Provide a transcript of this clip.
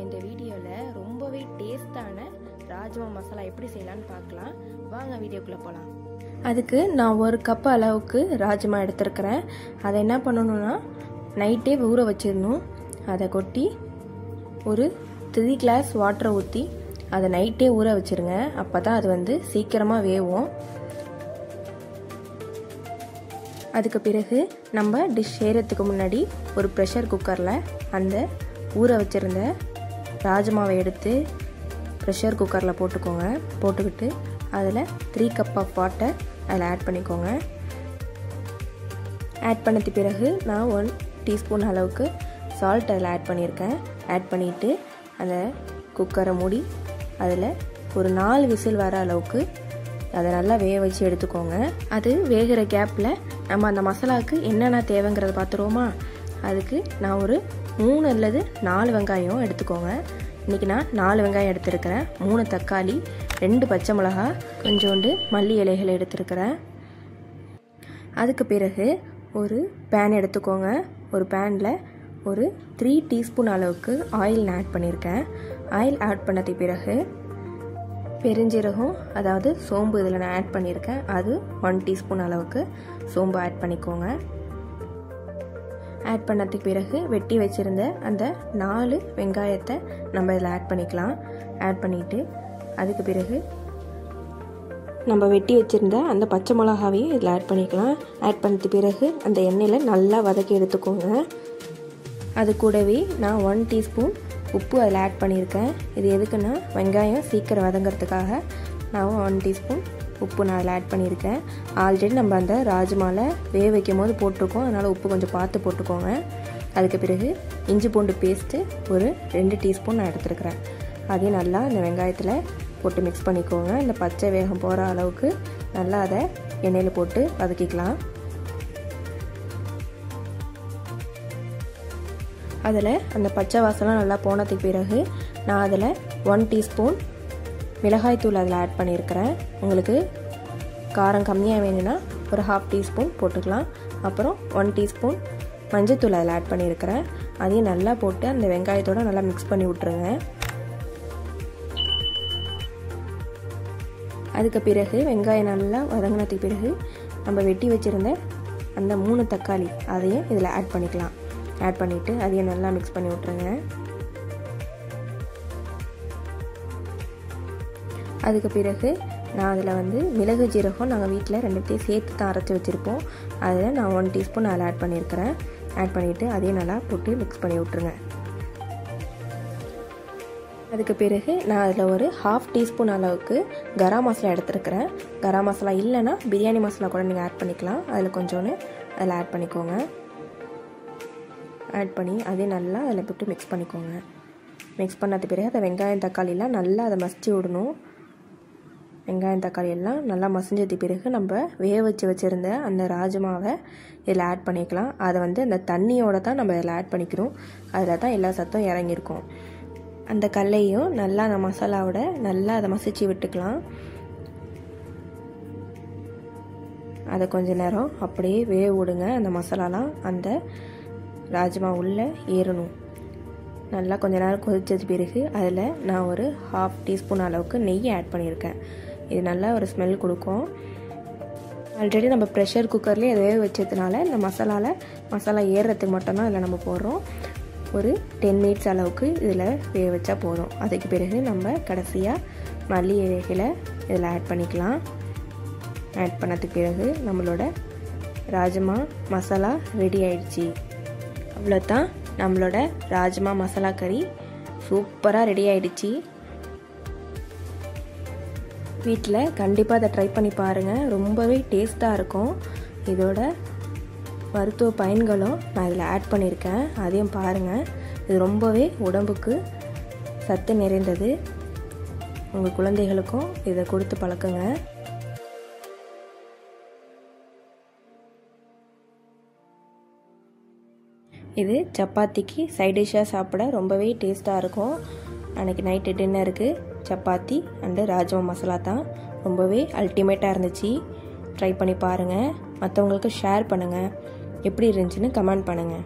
இந்த வீடியோவில் ரொம்பவே டேஸ்டான ராஜ்மா மசாலா எப்படி செய்யலான்னு பார்க்கலாம். வாங்க வீடியோக்குள்ளே போகலாம். அதுக்கு நான் 1 கப் அளவுக்கு ராஜ்மா எடுத்துருக்கிறேன். அதை என்ன பண்ணணும்னா நைட்டே ஊற வச்சிடணும். அதை கொட்டி ஒரு 3 கிளாஸ் வாட்டரை ஊற்றி அதை நைட்டே ஊற வச்சிருங்க. அப்போ தான் அது சீக்கிரமாக வேவும். அதுக்கு பிறகு நம்ம டிஷ் செய்கிறதுக்கு முன்னாடி ஒரு ப்ரெஷர் குக்கரில் அந்த ஊற வச்சுருந்த ராஜ்மாவை எடுத்து ப்ரெஷர் குக்கரில் போட்டுக்கோங்க. போட்டுக்கிட்டு அதில் 3 கப் ஆஃப் வாட்டர் அதில் ஆட் பண்ணிக்கோங்க. ஆட் பண்ணது பிறகு நான் 1 டீஸ்பூன் அளவுக்கு சால்ட் அதில் ஆட் பண்ணியிருக்கேன். ஆட் பண்ணிவிட்டு அந்த குக்கரை மூடி அதில் ஒரு 4 விசில் வர அளவுக்கு அதை நல்லா வேக வச்சு எடுத்துக்கோங்க. அது வேகிற கேப்பில் நம்ம அந்த மசாலாவுக்கு என்னென்ன தேவைங்கிறத பார்த்துருவோமா? அதுக்கு நான் ஒரு 3 அல்லது 4 வெங்காயம் எடுத்துக்கோங்க. இன்றைக்கி நான் 4 வெங்காயம் எடுத்துருக்கிறேன். 3 தக்காளி, 2 பச்சை மிளகா, கொஞ்சோண்டு மல்லி இலைகள் எடுத்துருக்கிறேன். அதுக்கு பிறகு ஒரு பேன் எடுத்துக்கோங்க. ஒரு பேனில் ஒரு 3 டீஸ்பூன் அளவுக்கு ஆயில் நான் ஆட் பண்ணியிருக்கேன். ஆயில் ஆட் பண்ணதுக்கு பிறகு பெருஞ்சீரகம், அதாவது சோம்பு இதில் நான் ஆட் பண்ணியிருக்கேன். அது 1 டீஸ்பூன் அளவுக்கு சோம்பு ஆட் பண்ணிக்கோங்க. ஆட் பண்ணதுக்கு பிறகு வெட்டி வச்சுருந்த அந்த 4 வெங்காயத்தை நம்ம இதில் ஆட் பண்ணிக்கலாம். ஆட் பண்ணிவிட்டு அதுக்கு பிறகு நம்ம வெட்டி வச்சுருந்த அந்த பச்சை மிளகாவையும் இதில் ஆட் பண்ணிக்கலாம். ஆட் பண்ணது பிறகு அந்த எண்ணெயில் நல்லா வதக்கி எடுத்துக்கோங்க. அது கூடவே நான் 1 டீஸ்பூன் உப்பு அதில் ஆட் பண்ணியிருக்கேன். இது எதுக்குன்னா வெங்காயம் சீக்கிரம் வதங்கிறதுக்காக நான் 1 டீஸ்பூன் உப்பு நான் அதில் ஆட் பண்ணியிருக்கேன். ஆல்ரெடி நம்ம அந்த ராஜ்மாவில் வேக வைக்கும் போது போட்டிருக்கோம். அதனால் உப்பு கொஞ்சம் பார்த்து போட்டுக்கோங்க. அதுக்கு பிறகு இஞ்சி பூண்டு பேஸ்ட்டு ஒரு 2 டீஸ்பூன் நான் எடுத்துருக்கிறேன். அதையும் நல்லா இந்த வெங்காயத்தில் போட்டு மிக்ஸ் பண்ணிக்கோங்க. இந்த பச்சை வேகம் போகிற அளவுக்கு நல்லா அதை எண்ணெயில் போட்டு வதக்கிக்கலாம். அதில் அந்த பச்சை வாசனை நல்லா போனதுக்கு பிறகு நான் அதில் 1 டீஸ்பூன் மிளகாய்த்தூள் அதில் ஆட் பண்ணியிருக்கிறேன். உங்களுக்கு காரம் கம்மியாக வேணும்னா ஒரு 1/2 டீஸ்பூன் போட்டுக்கலாம். அப்புறம் 1 டீஸ்பூன் மஞ்சத்தூள் அதில் ஆட் பண்ணியிருக்கிறேன். அதையும் நல்லா போட்டு அந்த வெங்காயத்தோடு நல்லா மிக்ஸ் பண்ணி விட்ருங்க. அதுக்கு பிறகு வெங்காயம் நல்லா வதங்கினதுக்கு பிறகு நம்ம வெட்டி வச்சுருந்த அந்த 3 தக்காளி அதையும் இதில் ஆட் பண்ணிக்கலாம். ஆட் பண்ணிவிட்டு அதையும் நல்லா மிக்ஸ் பண்ணி விட்ருங்க. அதுக்கு பிறகு நான் அதில் மிளகு ஜீரகம் நாங்கள் வீட்டில் 2த்தையும் சேர்த்து தான் அரைச்சி வச்சுருப்போம். அதில் நான் 1 டீஸ்பூன் அதில் ஆட் பண்ணியிருக்கிறேன். ஆட் பண்ணிவிட்டு அதையும் நல்லா போட்டு மிக்ஸ் பண்ணி விட்ருங்க. அதுக்கு பிறகு நான் அதில் ஒரு 1/2 டீஸ்பூன் அளவுக்கு கரம் மசாலா எடுத்துருக்கிறேன். கரம் மசாலா இல்லைன்னா பிரியாணி மசாலா கூட நீங்கள் ஆட் பண்ணிக்கலாம். அதில் கொஞ்சோன்னு அதில் ஆட் பண்ணிக்கோங்க. ஆட் பண்ணி அதே நல்லா அதில் போட்டு மிக்ஸ் பண்ணிக்கோங்க. மிக்ஸ் பண்ணது பிறகு அந்த வெங்காயம் தக்காளிலாம் நல்லா அதை மசிச்சு விடணும். வெங்காயம் தக்காளி எல்லாம் நல்லா மசிஞ்சது பிறகு நம்ம வேக வச்சுருந்த அந்த ராஜ்மாவை இதில் ஆட் பண்ணிக்கலாம். அதை அந்த தண்ணியோடு தான் நம்ம இதில் ஆட் பண்ணிக்கிறோம். அதில் தான் எல்லா சத்தும் இறங்கியிருக்கும். அந்த கல்லையும் நல்லா அந்த மசாலாவோட நல்லா அதை மசிச்சு விட்டுக்கலாம். அதை கொஞ்ச நேரம் அப்படியே வேக விடுங்க. அந்த மசாலாலாம் அந்த ராஜ்மா உள்ளே ஏறணும். நல்லா கொஞ்ச நேரம் கொதிச்சது பிறகு அதில் நான் ஒரு 1/2 டீஸ்பூன் அளவுக்கு நெய் ஆட் பண்ணியிருக்கேன். இது நல்லா ஒரு ஸ்மெல் கொடுக்கும். ஆல்ரெடி நம்ம ப்ரெஷர் குக்கர்லேயே அதை வேக வச்சதுனால இந்த மசாலா ஏறுறதுக்கு மட்டும்தான் இதில் நம்ம போடுறோம். ஒரு 10 மினிட்ஸ் அளவுக்கு இதில் வேக வச்சா போதும். அதுக்கு பிறகு நம்ம கடைசியாக மல்லி இலைகளை இதில் ஆட் பண்ணிக்கலாம். ஆட் பண்ணதுக்கு பிறகு நம்மளோட ராஜ்மா மசாலா ரெடி ஆயிடுச்சு. அவ்வளோதான், நம்மளோட ராஜ்மா மசாலா கறி சூப்பராக ரெடி ஆகிடுச்சு. வீட்டில் கண்டிப்பாக அதை ட்ரை பண்ணி பாருங்கள். ரொம்பவே டேஸ்ட்டாக இருக்கும். இதோட மருத்துவ பயன்களும் நான் இதில் ஆட் பண்ணியிருக்கேன். அதையும் பாருங்கள். இது ரொம்பவே உடம்புக்கு சத்து நிறைந்தது. உங்கள் குழந்தைகளுக்கும் இதை கொடுத்து பழக்குங்க. இது சப்பாத்திக்கு சைட் டிஷ்ஷாக சாப்பிட ரொம்பவே டேஸ்ட்டாக இருக்கும். அன்றைக்கி நைட்டு டின்னருக்கு சப்பாத்தி அண்டு ராஜ்மா மசாலா தான் ரொம்பவே அல்டிமேட்டாக இருந்துச்சு. ட்ரை பண்ணி பாருங்கள். மற்றவங்களுக்கு ஷேர் பண்ணுங்கள். எப்படி இருந்துச்சுன்னு கமெண்ட் பண்ணுங்கள்.